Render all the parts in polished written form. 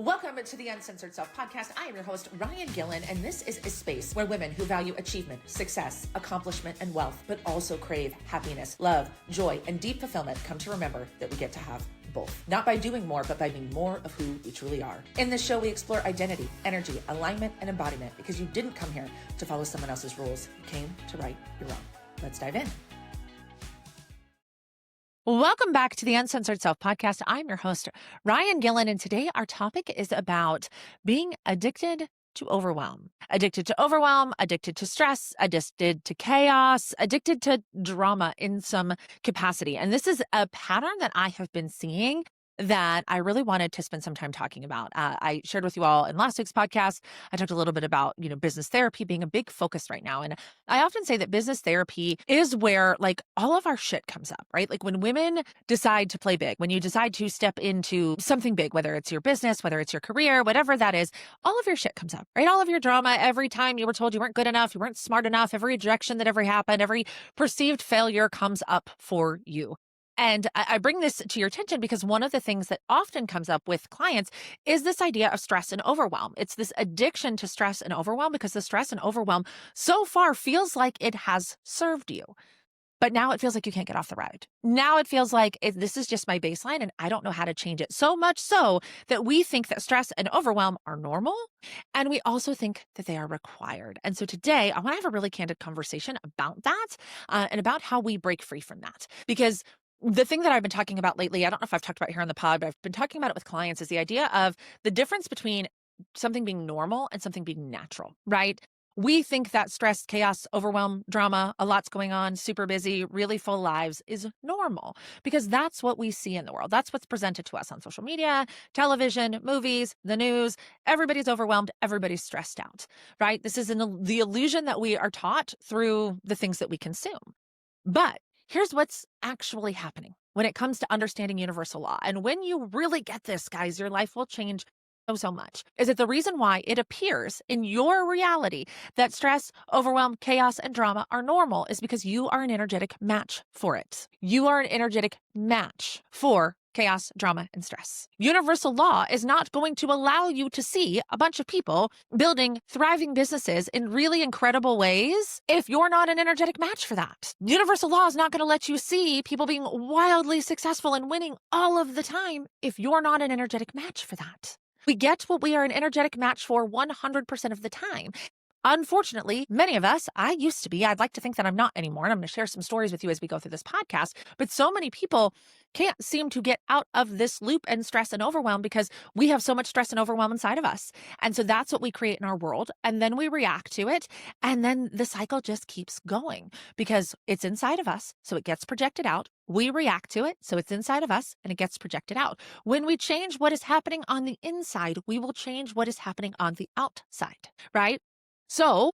Welcome to the Uncensored Self Podcast. I am your host, Ryan Gillen, and this is a space where women who value achievement, success, accomplishment, and wealth, but also crave happiness, love, joy, and deep fulfillment come to remember that we get to have both. Not by doing more, but by being more of who we truly are. In this show, we explore identity, energy, alignment, and embodiment because you didn't come here to follow someone else's rules. You came to right your own. Let's dive in. Welcome back to the Uncensored Self Podcast. I'm your host, Ryan Gillen, and today our topic is about being addicted to overwhelm. Addicted to overwhelm, addicted to stress, addicted to chaos, addicted to drama in some capacity. And this is a pattern that I have been seeing that I really wanted to spend some time talking about. I shared with you all in last week's podcast, I talked a little bit about, business therapy being a big focus right now. And I often say that business therapy is where all of our shit comes up, right? Like when women decide to play big, when you decide to step into something big, whether it's your business, whether it's your career, whatever that is, all of your shit comes up, right? All of your drama, every time you were told you weren't good enough, you weren't smart enough, every rejection that ever happened, every perceived failure comes up for you. And I bring this to your attention because one of the things that often comes up with clients is this idea of stress and overwhelm. It's this addiction to stress and overwhelm because the stress and overwhelm so far feels like it has served you. But now it feels like you can't get off the ride. Now it feels like this is just my baseline and I don't know how to change it. So much so that we think that stress and overwhelm are normal. And we also think that they are required. And so today I want to have a really candid conversation about that and about how we break free from that. Because the thing that I've been talking about lately, I don't know if I've talked about here on the pod, but I've been talking about it with clients, is the idea of the difference between something being normal and something being natural, right? We think that stress, chaos, overwhelm, drama, a lot's going on, super busy, really full lives is normal because that's what we see in the world. That's what's presented to us on social media, television, movies, the news. Everybody's overwhelmed. Everybody's stressed out, right? This is the illusion that we are taught through the things that we consume. But here's what's actually happening when it comes to understanding universal law. And when you really get this, guys, your life will change so much. Is that the reason why it appears in your reality that stress, overwhelm, chaos, and drama are normal is because you are an energetic match for it. You are an energetic match for chaos, drama, and stress. Universal law is not going to allow you to see a bunch of people building thriving businesses in really incredible ways if you're not an energetic match for that. Universal law is not going to let you see people being wildly successful and winning all of the time if you're not an energetic match for that. We get what we are an energetic match for 100% of the time. Unfortunately, many of us, I used to be, I'd like to think that I'm not anymore, and I'm going to share some stories with you as we go through this podcast, but so many people can't seem to get out of this loop and stress and overwhelm because we have so much stress and overwhelm inside of us. And so that's what we create in our world, and then we react to it, and then the cycle just keeps going because it's inside of us, so it gets projected out. We react to it, so it's inside of us, and it gets projected out. When we change what is happening on the inside, we will change what is happening on the outside, right? So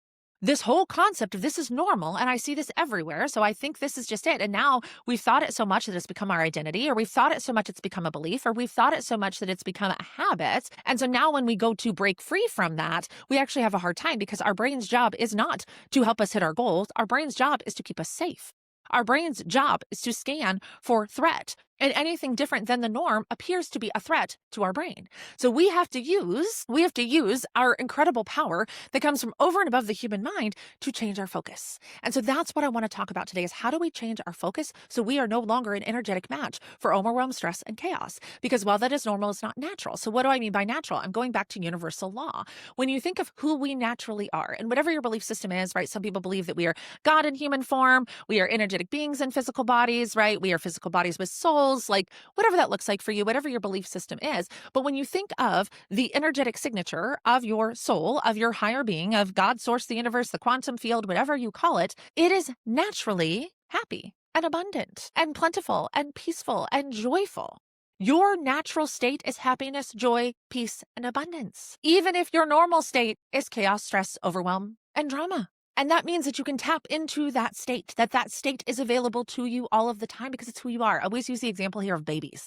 this whole concept of this is normal, and I see this everywhere, so I think this is just it. And now we've thought it so much that it's become our identity, or we've thought it so much it's become a belief, or we've thought it so much that it's become a habit. And so now when we go to break free from that, we actually have a hard time because our brain's job is not to help us hit our goals. Our brain's job is to keep us safe. Our brain's job is to scan for threat. And anything different than the norm appears to be a threat to our brain. So we have to use our incredible power that comes from over and above the human mind to change our focus. And so that's what I want to talk about today is how do we change our focus so we are no longer an energetic match for overwhelm, stress, and chaos? Because while that is normal, it's not natural. So what do I mean by natural? I'm going back to universal law. When you think of who we naturally are, and whatever your belief system is, right? Some people believe that we are God in human form. We are energetic beings in physical bodies, right? We are physical bodies with souls. Like whatever that looks like for you, whatever your belief system is. But when you think of the energetic signature of your soul, of your higher being, of God, source, the universe, the quantum field, whatever you call it, it is naturally happy and abundant and plentiful and peaceful and joyful. Your natural state is happiness, joy, peace, and abundance. Even if your normal state is chaos, stress, overwhelm, and drama. And that means that you can tap into that state is available to you all of the time because it's who you are. I always use the example here of babies,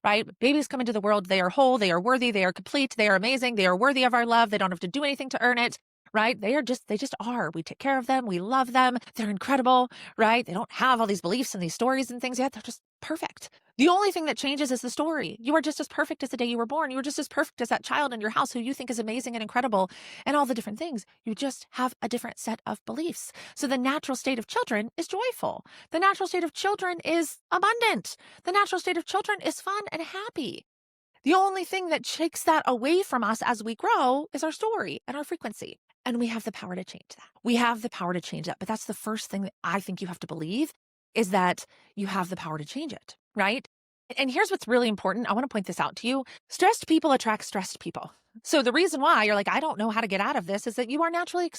right? Babies come into the world, they are whole, they are worthy, they are complete, they are amazing, they are worthy of our love, they don't have to do anything to earn it, right? They just are. We take care of them. We love them. They're incredible, right? They don't have all these beliefs and these stories and things yet. They're just perfect. The only thing that changes is the story. You are just as perfect as the day you were born. You are just as perfect as that child in your house who you think is amazing and incredible and all the different things. You just have a different set of beliefs. So the natural state of children is joyful. The natural state of children is abundant. The natural state of children is fun and happy. The only thing that takes that away from us as we grow is our story and our frequency. And we have the power to change that. We have the power to change that. But that's the first thing that I think you have to believe is that you have the power to change it, right? And here's what's really important. I want to point this out to you. Stressed people attract stressed people. So the reason why you're like, I don't know how to get out of this is that you are naturally,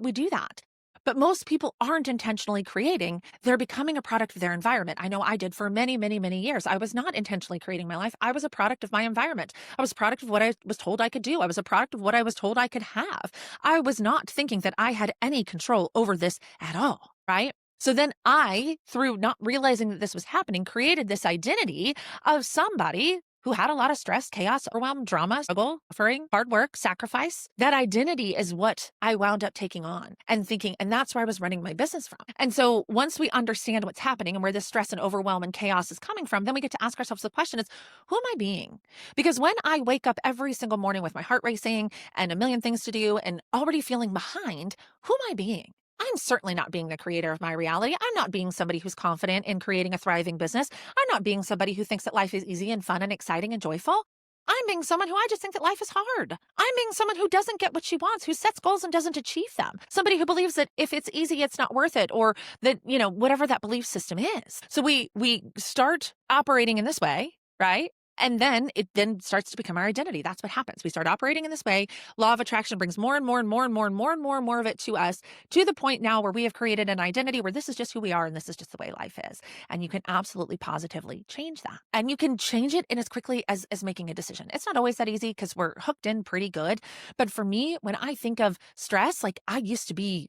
we do that. But most people aren't intentionally creating. They're becoming a product of their environment. I know I did for many, many, many years. I was not intentionally creating my life. I was a product of my environment. I was a product of what I was told I could do. I was a product of what I was told I could have. I was not thinking that I had any control over this at all, right? So then I, through not realizing that this was happening, created this identity of somebody who had a lot of stress, chaos, overwhelm, drama, struggle, suffering, hard work, sacrifice. That identity is what I wound up taking on and thinking, and that's where I was running my business from. And so once we understand what's happening and where this stress and overwhelm and chaos is coming from, then we get to ask ourselves the question is, who am I being? Because when I wake up every single morning with my heart racing and a million things to do and already feeling behind, who am I being? I'm certainly not being the creator of my reality. I'm not being somebody who's confident in creating a thriving business. I'm not being somebody who thinks that life is easy and fun and exciting and joyful. I'm being someone who I just think that life is hard. I'm being someone who doesn't get what she wants, who sets goals and doesn't achieve them. Somebody who believes that if it's easy, it's not worth it, or that, whatever that belief system is. So we start operating in this way, right? And then it then starts to become our identity. That's what happens. We start operating in this way. Law of attraction brings more and more and more and more and more and more and more of it to us, to the point now where we have created an identity where this is just who we are and this is just the way life is. And you can absolutely positively change that. And you can change it in as quickly as making a decision. It's not always that easy because we're hooked in pretty good. But for me, when I think of stress, like I used to be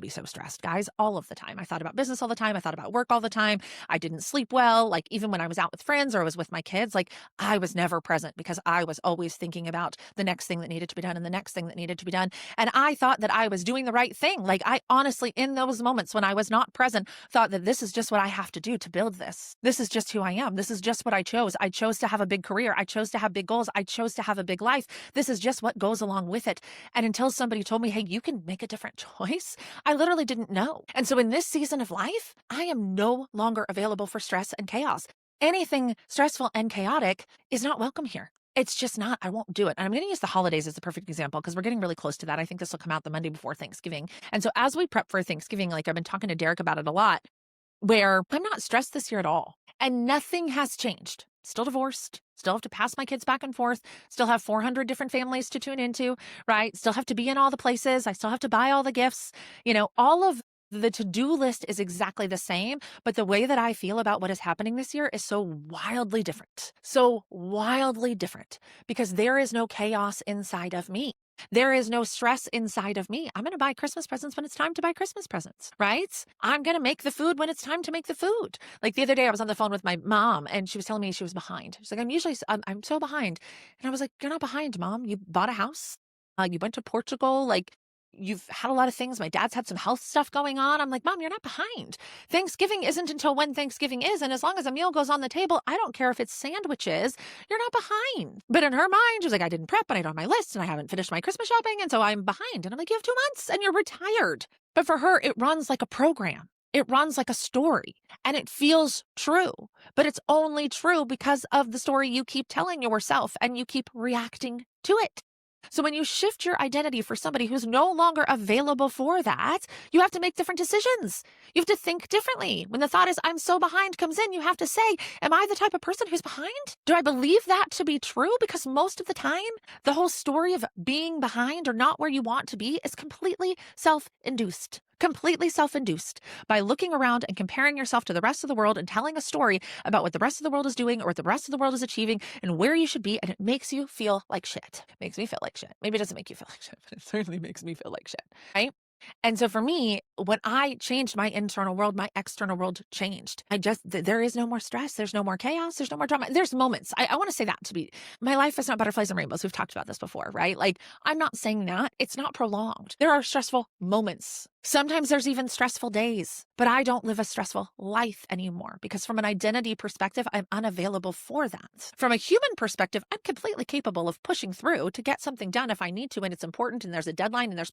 so stressed, guys, all of the time. I thought about business all the time. I thought about work all the time. I didn't sleep well. Like even when I was out with friends or I was with my kids, like I was never present because I was always thinking about the next thing that needed to be done and the next thing that needed to be done. And I thought that I was doing the right thing. Like I honestly, in those moments when I was not present, thought that this is just what I have to do to build this. This is just who I am. This is just what I chose. I chose to have a big career. I chose to have big goals. I chose to have a big life. This is just what goes along with it. And until somebody told me, hey, you can make a different choice, I literally didn't know. And so in this season of life, I am no longer available for stress and chaos. Anything stressful and chaotic is not welcome here. It's just not. I won't do it. And I'm going to use the holidays as a perfect example because we're getting really close to that. I think this will come out the Monday before Thanksgiving. And so as we prep for Thanksgiving, like I've been talking to Derek about it a lot, where I'm not stressed this year at all. And nothing has changed. Still divorced, still have to pass my kids back and forth, still have 400 different families to tune into, right? Still have to be in all the places. I still have to buy all the gifts. All of the to-do list is exactly the same, but the way that I feel about what is happening this year is so wildly different. So wildly different because there is no chaos inside of me. There is no stress inside of me. I'm going to buy Christmas presents when it's time to buy Christmas presents, right? I'm going to make the food when it's time to make the food. Like the other day I was on the phone with my mom and she was telling me she was behind. She's like, I'm so behind. And I was like, you're not behind, Mom. You bought a house. You went to Portugal. Like you've had a lot of things. My dad's had some health stuff going on. I'm like, Mom, you're not behind. Thanksgiving isn't until when Thanksgiving is. And as long as a meal goes on the table, I don't care if it's sandwiches, you're not behind. But in her mind, she was like, I didn't prep and I don't have my list and I haven't finished my Christmas shopping. And so I'm behind. And I'm like, you have 2 months and you're retired. But for her, it runs like a program. It runs like a story and it feels true, but it's only true because of the story you keep telling yourself and you keep reacting to it. So when you shift your identity for somebody who's no longer available for that, you have to make different decisions. You have to think differently. When the thought is, I'm so behind comes in, you have to say, am I the type of person who's behind? Do I believe that to be true? Because most of the time, the whole story of being behind or not where you want to be is completely self-induced. Completely self-induced by looking around and comparing yourself to the rest of the world and telling a story about what the rest of the world is doing or what the rest of the world is achieving and where you should be. And it makes you feel like shit. It makes me feel like shit. Maybe it doesn't make you feel like shit, but it certainly makes me feel like shit, right? And so for me, when I changed my internal world, my external world changed. There is no more stress. There's no more chaos. There's no more drama. There's moments. I want to say that my life is not butterflies and rainbows. We've talked about this before, right? Like, I'm not saying that. It's not prolonged. There are stressful moments. Sometimes there's even stressful days, but I don't live a stressful life anymore because from an identity perspective, I'm unavailable for that. From a human perspective, I'm completely capable of pushing through to get something done if I need to, and it's important, and there's a deadline, and there's,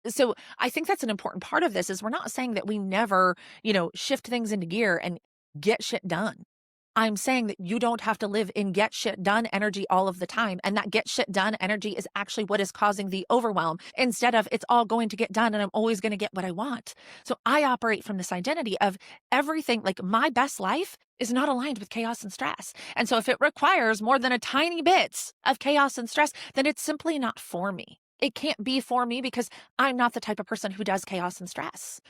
so I think that's an important part of this is we're not saying that we never, shift things into gear and get shit done. I'm saying that you don't have to live in get shit done energy all of the time. And that get shit done energy is actually what is causing the overwhelm instead of it's all going to get done and I'm always going to get what I want. So I operate from this identity of everything, like my best life is not aligned with chaos and stress. And so if it requires more than a tiny bit of chaos and stress, then it's simply not for me. It can't be for me because I'm not the type of person who does chaos and stress.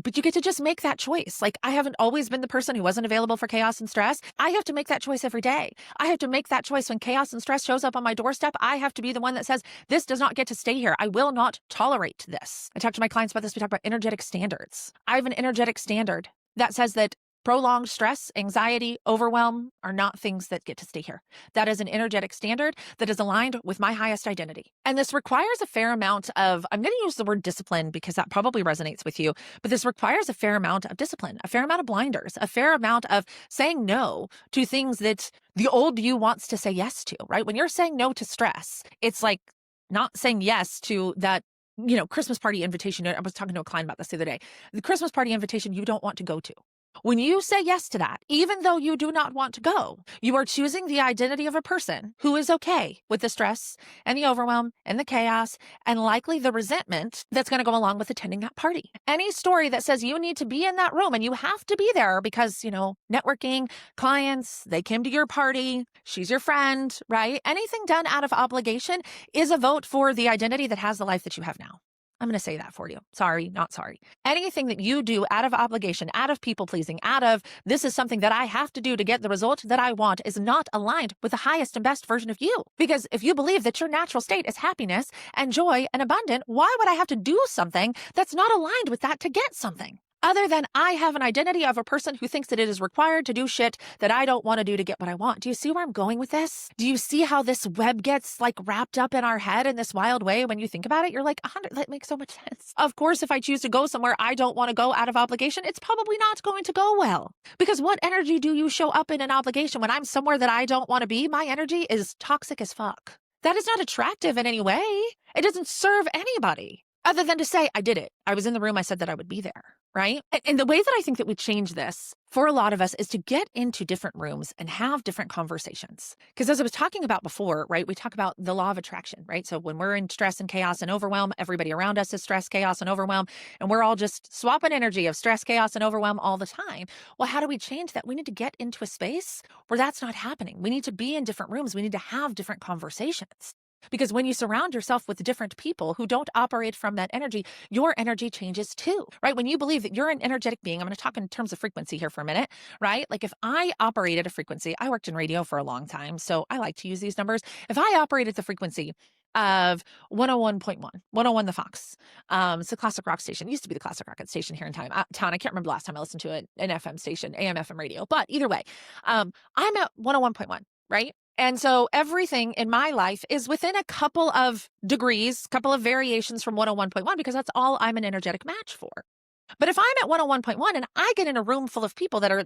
But you get to just make that choice. Like, I haven't always been the person who wasn't available for chaos and stress. I have to make that choice every day. I have to make that choice when chaos and stress shows up on my doorstep. I have to be the one that says, this does not get to stay here. I will not tolerate this. I talk to my clients about this. We talk about energetic standards. I have an energetic standard that says that prolonged stress, anxiety, overwhelm are not things that get to stay here. That is an energetic standard that is aligned with my highest identity. And this requires a fair amount of, I'm going to use the word discipline because that probably resonates with you, but this requires a fair amount of discipline, a fair amount of blinders, a fair amount of saying no to things that the old you wants to say yes to, right? When you're saying no to stress, it's like not saying yes to that Christmas party invitation. I was talking to a client about this the other day. The Christmas party invitation you don't want to go to. When you say yes to that, even though you do not want to go, you are choosing the identity of a person who is okay with the stress and the overwhelm and the chaos and likely the resentment that's going to go along with attending that party. Any story that says you need to be in that room and you have to be there because, networking, clients, they came to your party, she's your friend, right? Anything done out of obligation is a vote for the identity that has the life that you have now. I'm going to say that for you. Sorry, not sorry. Anything that you do out of obligation, out of people pleasing, out of this is something that I have to do to get the result that I want is not aligned with the highest and best version of you. Because if you believe that your natural state is happiness and joy and abundant, why would I have to do something that's not aligned with that to get something? Other than I have an identity of a person who thinks that it is required to do shit that I don't want to do to get what I want. Do you see where I'm going with this? Do you see how this web gets wrapped up in our head in this wild way? When you think about it, you're like, 100, that makes so much sense. Of course, if I choose to go somewhere I don't want to go out of obligation, it's probably not going to go well. Because what energy do you show up in an obligation when I'm somewhere that I don't want to be? My energy is toxic as fuck. That is not attractive in any way. It doesn't serve anybody. Other than to say, I did it. I was in the room. I said that I would be there, right? And the way that I think that we change this for a lot of us is to get into different rooms and have different conversations. Because as I was talking about before, right, we talk about the law of attraction, right? So when we're in stress and chaos and overwhelm, everybody around us is stress, chaos, and overwhelm. And we're all just swapping energy of stress, chaos, and overwhelm all the time. Well, how do we change that? We need to get into a space where that's not happening. We need to be in different rooms. We need to have different conversations. Because when you surround yourself with different people who don't operate from that energy, your energy changes too, right? When you believe that you're an energetic being, I'm going to talk in terms of frequency here for a minute, right? Like if I operate at a frequency, I worked in radio for a long time, so I like to use these numbers. If I operate at the frequency of 101.1, 101 The Fox, it's a classic rock station. It used to be the classic rock station here in town. I can't remember the last time I listened to an FM station, AM, FM radio, but either way, I'm at 101.1, right? And so everything in my life is within a couple of degrees, couple of variations from 101.1 because that's all I'm an energetic match for. But if I'm at 101.1 and I get in a room full of people that are,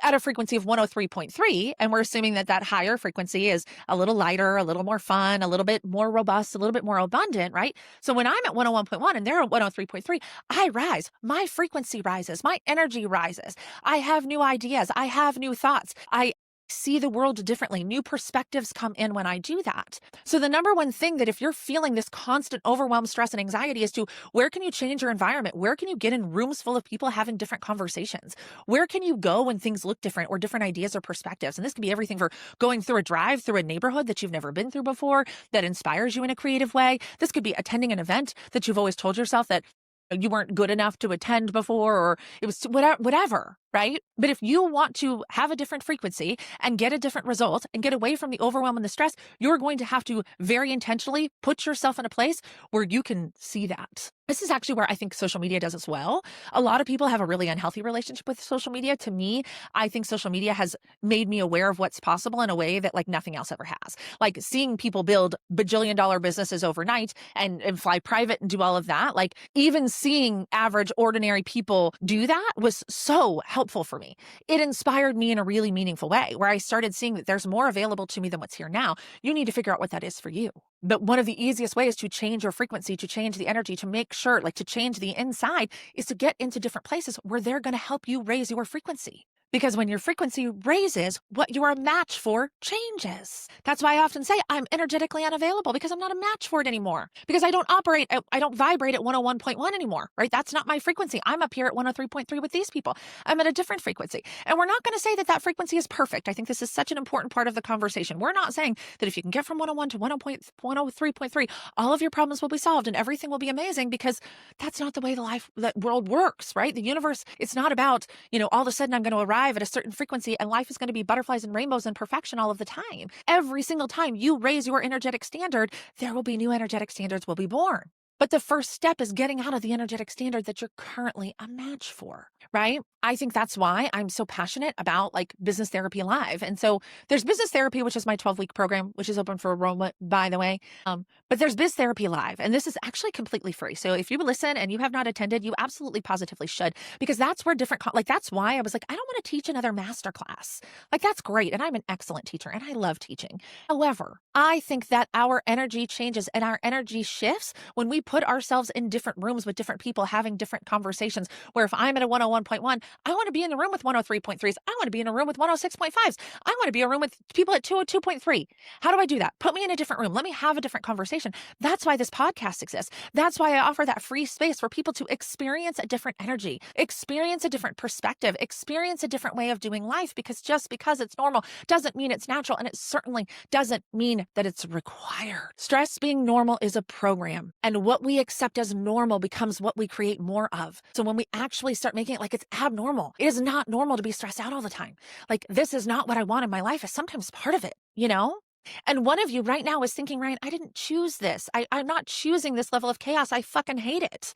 at a frequency of 103.3, and we're assuming that that higher frequency is a little lighter, a little more fun, a little bit more robust, a little bit more abundant, right? So when I'm at 101.1 and they're at 103.3, I rise. My frequency rises. My energy rises. I have new ideas. I have new thoughts. I see the world differently. New perspectives come in when I do that. So the number one thing that if you're feeling this constant overwhelm, stress, and anxiety is to where can you change your environment? Where can you get in rooms full of people having different conversations? Where can you go when things look different or different ideas or perspectives? And this can be everything for going through a drive through a neighborhood that you've never been through before that inspires you in a creative way. This could be attending an event that you've always told yourself that you weren't good enough to attend before, or it was whatever, right? But if you want to have a different frequency and get a different result and get away from the overwhelm and the stress, you're going to have to very intentionally put yourself in a place where you can see that. This is actually where I think social media does as well. A lot of people have a really unhealthy relationship with social media. To me, I think social media has made me aware of what's possible in a way that like nothing else ever has. Like seeing people build bajillion-dollar businesses overnight and fly private and do all of that. Like even seeing average, ordinary people do that was so helpful for me. It inspired me in a really meaningful way where I started seeing that there's more available to me than what's here now. You need to figure out what that is for you. But one of the easiest ways to change your frequency, to change the energy, to make sure, like to change the inside, is to get into different places where they're going to help you raise your frequency. Because when your frequency raises, what you're a match for changes. That's why I often say I'm energetically unavailable because I'm not a match for it anymore. Because I don't vibrate at 101.1 anymore, right? That's not my frequency. I'm up here at 103.3 with these people. I'm at a different frequency. And we're not going to say that frequency is perfect. I think this is such an important part of the conversation. We're not saying that if you can get from 101 to 103.3, all of your problems will be solved and everything will be amazing, because that's not the way the world works, right? The universe, it's not about, all of a sudden I'm going to arrive at a certain frequency and life is going to be butterflies and rainbows and perfection all of the time. Every single time you raise your energetic standard, there will be new energetic standards will be born. But the first step is getting out of the energetic standard that you're currently a match for, right? I think that's why I'm so passionate about like Business Therapy Live. And so there's Business Therapy, which is my 12-week program, which is open for enrollment, by the way. But there's Biz Therapy Live, and this is actually completely free. So if you listen and you have not attended, you absolutely positively should, because that's where that's why I was like, I don't want to teach another masterclass. Like that's great. And I'm an excellent teacher and I love teaching. However, I think that our energy changes and our energy shifts when we put ourselves in different rooms with different people having different conversations, where if I'm at a 101.1, I want to be in the room with 103.3s. I want to be in a room with 106.5s. I want to be in a room with people at 202.3. How do I do that? Put me in a different room. Let me have a different conversation. That's why this podcast exists. That's why I offer that free space for people to experience a different energy, experience a different perspective, experience a different way of doing life, because just because it's normal doesn't mean it's natural, and it certainly doesn't mean that it's required. Stress being normal is a program, and what we accept as normal becomes what we create more of. So when we actually start making it like it's abnormal, it is not normal to be stressed out all the time. Like this is not what I want in my life is sometimes part of it, And one of you right now is thinking, Ryan, I didn't choose this. I'm not choosing this level of chaos. I fucking hate it,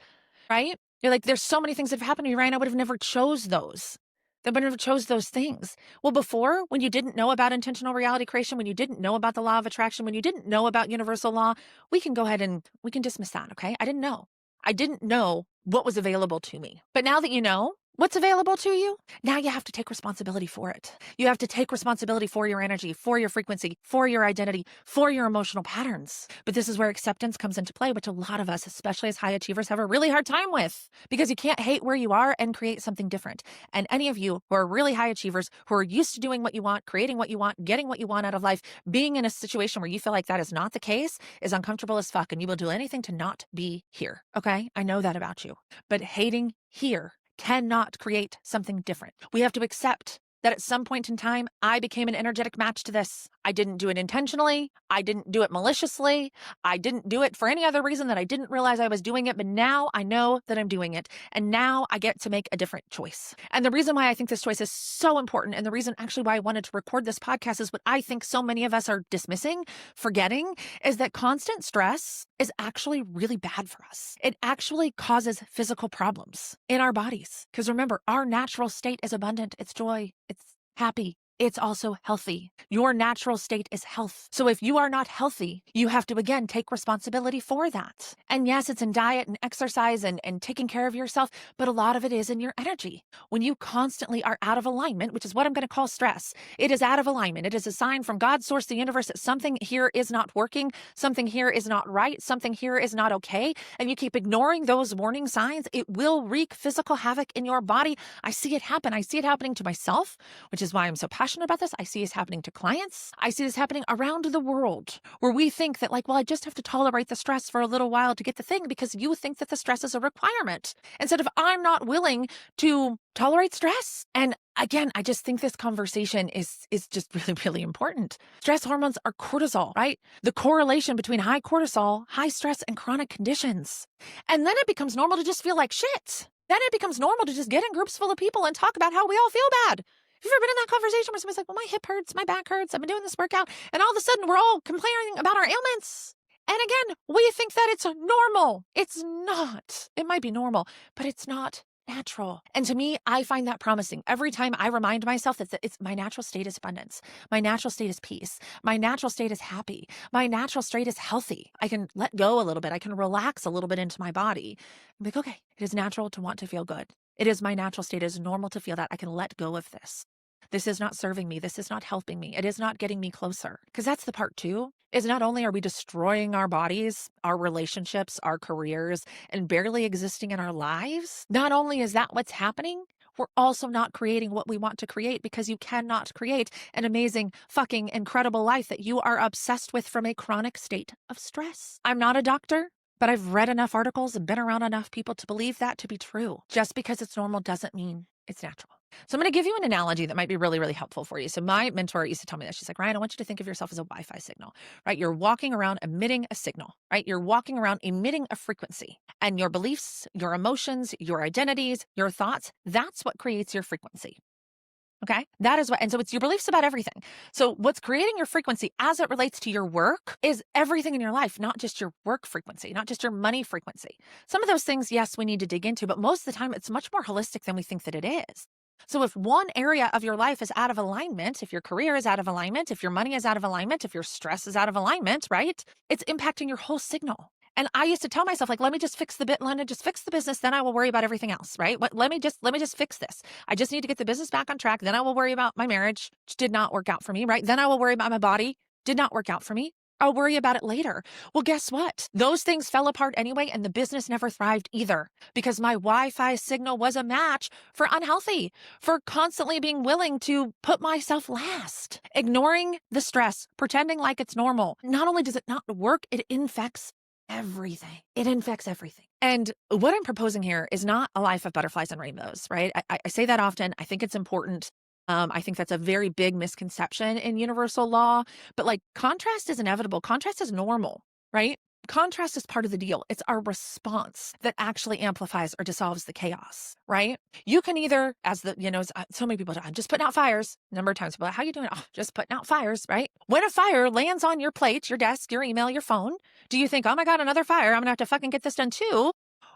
right? You're like, there's so many things that have happened to me, Ryan. I would have never chose those. I would never chose those things. Well, before, when you didn't know about intentional reality creation, when you didn't know about the law of attraction, when you didn't know about universal law, we can go ahead and we can dismiss that, okay? I didn't know. I didn't know what was available to me. But now that you know what's available to you, now you have to take responsibility for it. You have to take responsibility for your energy, for your frequency, for your identity, for your emotional patterns. But this is where acceptance comes into play, which a lot of us, especially as high achievers, have a really hard time with, because you can't hate where you are and create something different. And any of you who are really high achievers, who are used to doing what you want, creating what you want, getting what you want out of life, being in a situation where you feel like that is not the case is uncomfortable as fuck, and you will do anything to not be here. Okay? I know that about you. But hating here cannot create something different. We have to accept that at some point in time, I became an energetic match to this. I didn't do it intentionally. I didn't do it maliciously. I didn't do it for any other reason that I didn't realize I was doing it. But now I know that I'm doing it. And now I get to make a different choice. And the reason why I think this choice is so important, and the reason actually why I wanted to record this podcast, is what I think so many of us are dismissing, forgetting, is that constant stress is actually really bad for us. It actually causes physical problems in our bodies. Because remember, our natural state is abundant. It's joy. It's happy. It's also healthy. Your natural state is health. So if you are not healthy, you have to, again, take responsibility for that. And yes, it's in diet and exercise and taking care of yourself, but a lot of it is in your energy. When you constantly are out of alignment, which is what I'm going to call stress, it is out of alignment. It is a sign from God, source, the universe, that something here is not working, something here is not right, something here is not okay, and you keep ignoring those warning signs, it will wreak physical havoc in your body. I see it happen. I see it happening to myself, which is why I'm so passionate about this. I see this happening to clients. I see this happening around the world, where we think that like, well, I just have to tolerate the stress for a little while to get the thing, because you think that the stress is a requirement, instead of I'm not willing to tolerate stress. And again, I just think this conversation is just really, really important. Stress hormones are cortisol, right? The correlation between high cortisol, high stress, and chronic conditions. And then it becomes normal to just feel like shit. Then it becomes normal to just get in groups full of people and talk about how we all feel bad. Have you ever been in that conversation where somebody's like, well, my hip hurts, my back hurts, I've been doing this workout, and all of a sudden we're all complaining about our ailments? And again, we think that it's normal. It's not. It might be normal, but it's not natural. And to me, I find that promising. Every time I remind myself that it's my natural state is abundance. My natural state is peace. My natural state is happy. My natural state is healthy. I can let go a little bit. I can relax a little bit into my body. I'm like, okay, it is natural to want to feel good. It is my natural state. It is normal to feel that. I can let go of this. This is not serving me. This is not helping me. It is not getting me closer. Because that's the part too, is not only are we destroying our bodies, our relationships, our careers, and barely existing in our lives, not only is that what's happening, we're also not creating what we want to create, because you cannot create an amazing, fucking incredible life that you are obsessed with from a chronic state of stress. I'm not a doctor, but I've read enough articles and been around enough people to believe that to be true. Just because it's normal doesn't mean it's natural. So I'm going to give you an analogy that might be really, really helpful for you. So my mentor used to tell me this. She's like, Ryan, I want you to think of yourself as a Wi-Fi signal, right? You're walking around emitting a signal, right? You're walking around emitting a frequency, and your beliefs, your emotions, your identities, your thoughts, that's what creates your frequency. Okay. That is what, and so it's your beliefs about everything. So what's creating your frequency as it relates to your work is everything in your life, not just your work frequency, not just your money frequency. Some of those things, yes, we need to dig into, but most of the time it's much more holistic than we think that it is. So if one area of your life is out of alignment, if your career is out of alignment, if your money is out of alignment, if your stress is out of alignment, right? It's impacting your whole signal. And I used to tell myself, like, let me just fix just fix the business, then I will worry about everything else, right? Let me just fix this. I just need to get the business back on track. Then I will worry about my marriage, which did not work out for me, right? Then I will worry about my body, did not work out for me. I'll worry about it later. Well, guess what? Those things fell apart anyway, and the business never thrived either, because my Wi-Fi signal was a match for unhealthy, for constantly being willing to put myself last, ignoring the stress, pretending like it's normal. Not only does it not work, it infects everything. It infects everything. And what I'm proposing here is not a life of butterflies and rainbows, right? I say that often. I think it's important. I think that's a very big misconception in universal law, but like contrast is inevitable. Contrast is normal, right? Contrast is part of the deal. It's our response that actually amplifies or dissolves the chaos, right? You can either, so many people, I'm just putting out fires. A number of times people are like, how are you doing? Oh, just putting out fires, right? When a fire lands on your plate, your desk, your email, your phone, do you think, oh my God, another fire, I'm gonna have to fucking get this done too?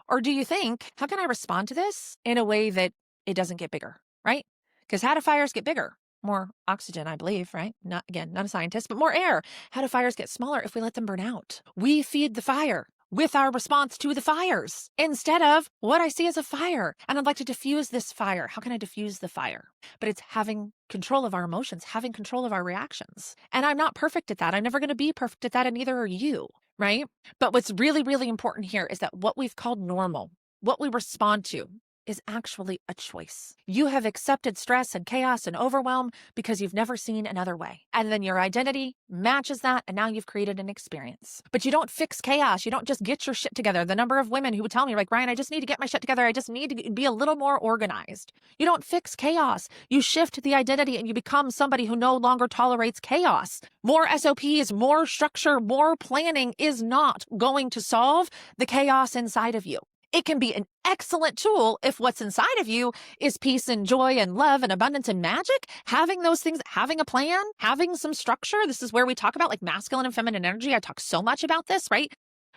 Or do you think, how can I respond to this in a way that it doesn't get bigger, right? Because how do fires get bigger? More oxygen, I believe, right? Not a scientist, but more air. How do fires get smaller if we let them burn out? We feed the fire with our response to the fires instead of what I see as a fire. And I'd like to diffuse this fire. How can I diffuse the fire? But it's having control of our emotions, having control of our reactions. And I'm not perfect at that. I'm never going to be perfect at that, and neither are you, right? But what's really, really important here is that what we've called normal, what we respond to, is actually a choice. You have accepted stress and chaos and overwhelm because you've never seen another way. And then your identity matches that, and now you've created an experience. But you don't fix chaos. You don't just get your shit together. The number of women who would tell me, like, Ryan, I just need to get my shit together. I just need to be a little more organized. You don't fix chaos. You shift the identity and you become somebody who no longer tolerates chaos. More SOPs, more structure, more planning is not going to solve the chaos inside of you. It can be an excellent tool if what's inside of you is peace and joy and love and abundance and magic. Having those things, having a plan, having some structure. This is where we talk about like masculine and feminine energy. I talk so much about this, right?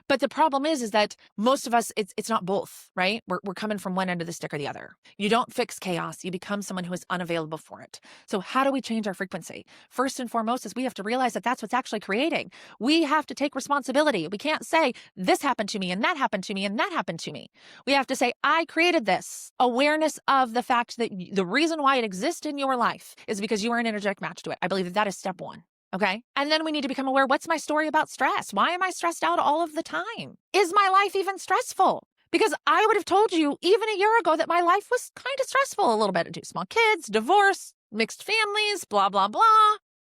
But the problem is that most of us, it's not both, right? We're coming from one end of the stick or the other. You don't fix chaos. You become someone who is unavailable for it. So how do we change our frequency? First and foremost is we have to realize that that's what's actually creating. We have to take responsibility. We can't say this happened to me and that happened to me and that happened to me. We have to say, I created this. Awareness of the fact that the reason why it exists in your life is because you are an energetic match to it. I believe that is step one. Okay. And then we need to become aware. What's my story about stress? Why am I stressed out all of the time? Is my life even stressful? Because I would have told you even a year ago that my life was kind of stressful a little bit. 2 small kids, divorce, mixed families, blah, blah, blah.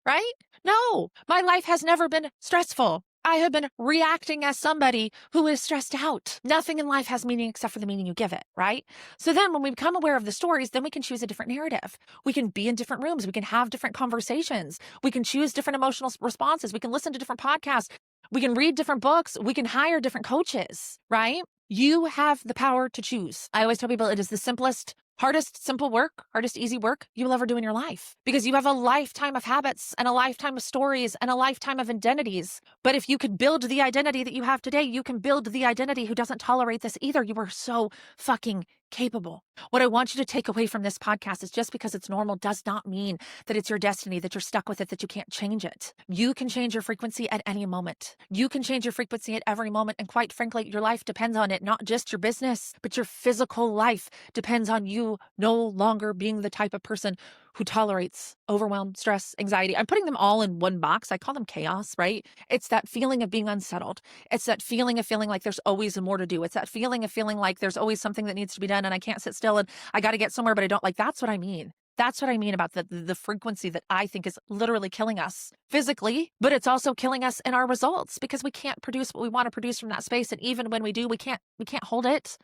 Right? No, my life has never been stressful. I have been reacting as somebody who is stressed out. Nothing in life has meaning except for the meaning you give it, right? So then when we become aware of the stories, then we can choose a different narrative. We can be in different rooms. We can have different conversations. We can choose different emotional responses. We can listen to different podcasts. We can read different books. We can hire different coaches, right? You have the power to choose. I always tell people it is the simplest hardest simple work, hardest easy work you will ever do in your life, because you have a lifetime of habits and a lifetime of stories and a lifetime of identities. But if you could build the identity that you have today, you can build the identity who doesn't tolerate this either. You are so fucking capable. What I want you to take away from this podcast is just because it's normal does not mean that it's your destiny, that you're stuck with it, that you can't change it. You can change your frequency at any moment. You can change your frequency at every moment. And quite frankly, your life depends on it, not just your business, but your physical life depends on you no longer being the type of person who tolerates overwhelm, stress, anxiety. I'm putting them all in one box. I call them chaos, right? It's that feeling of being unsettled. It's that feeling of feeling like there's always more to do. It's that feeling of feeling like there's always something that needs to be done and I can't sit still and I got to get somewhere, but I don't. Like, that's what I mean. That's what I mean about the frequency that I think is literally killing us physically, but it's also killing us in our results because we can't produce what we want to produce from that space. And even when we do, we can't hold it.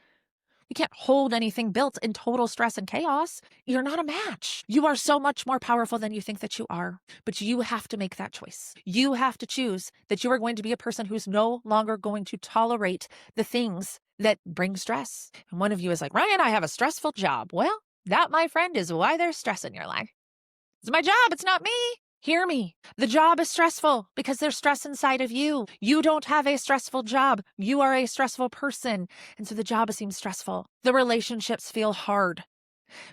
We can't hold anything built in total stress and chaos. You're not a match. You are so much more powerful than you think that you are, but you have to make that choice. You have to choose that you are going to be a person who's no longer going to tolerate the things that bring stress. And one of you is like, Ryan, I have a stressful job. Well, that, my friend, is why there's stress in your life. It's my job. It's not me. Hear me. The job is stressful because there's stress inside of you. You don't have a stressful job. You are a stressful person. And so the job seems stressful. The relationships feel hard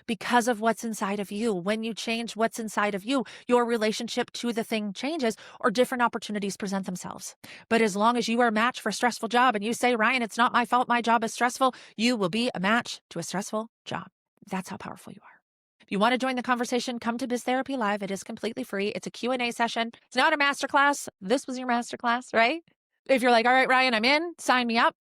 because of what's inside of you. When you change what's inside of you, your relationship to the thing changes or different opportunities present themselves. But as long as you are a match for a stressful job and you say, Ryan, it's not my fault, my job is stressful, you will be a match to a stressful job. That's how powerful you are. If you want to join the conversation, come to Biz Therapy Live. It is completely free. It's a Q&A session. It's not a masterclass. This was your masterclass, right? If you're like, all right, Ryan, I'm in, sign me up.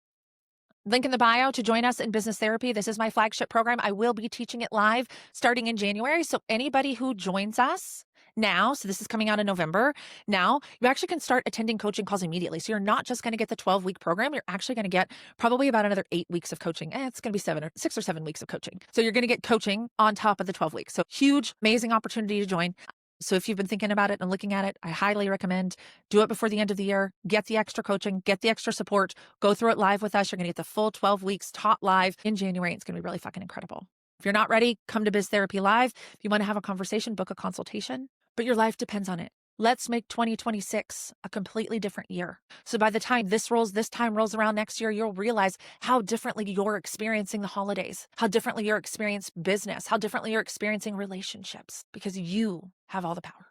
Link in the bio to join us in business therapy. This is my flagship program. I will be teaching it live starting in January. So anybody who joins us now, so this is coming out in November, now you actually can start attending coaching calls immediately. So you're not just going to get the 12-week program. You're actually going to get probably about another 8 weeks of coaching. It's going to be 6 or 7 weeks of coaching. So you're going to get coaching on top of the 12 weeks. So huge, amazing opportunity to join. So if you've been thinking about it and looking at it, I highly recommend do it before the end of the year. Get the extra coaching, get the extra support, go through it live with us. You're going to get the full 12 weeks taught live in January. It's going to be really fucking incredible. If you're not ready, come to Biz Therapy Live. If you want to have a conversation, book a consultation, but your life depends on it. Let's make 2026 a completely different year. So by the time this time rolls around next year, you'll realize how differently you're experiencing the holidays, how differently you're experiencing business, how differently you're experiencing relationships, because you have all the power.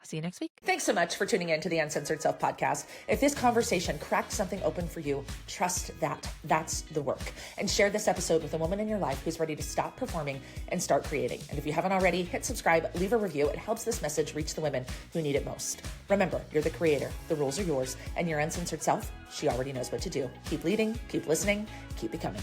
I'll see you next week. Thanks so much for tuning in to the Uncensored Self podcast. If this conversation cracked something open for you, trust that that's the work. And share this episode with a woman in your life who's ready to stop performing and start creating. And if you haven't already, hit subscribe, leave a review. It helps this message reach the women who need it most. Remember, you're the creator. The rules are yours. And your uncensored self, she already knows what to do. Keep leading, keep listening, keep becoming.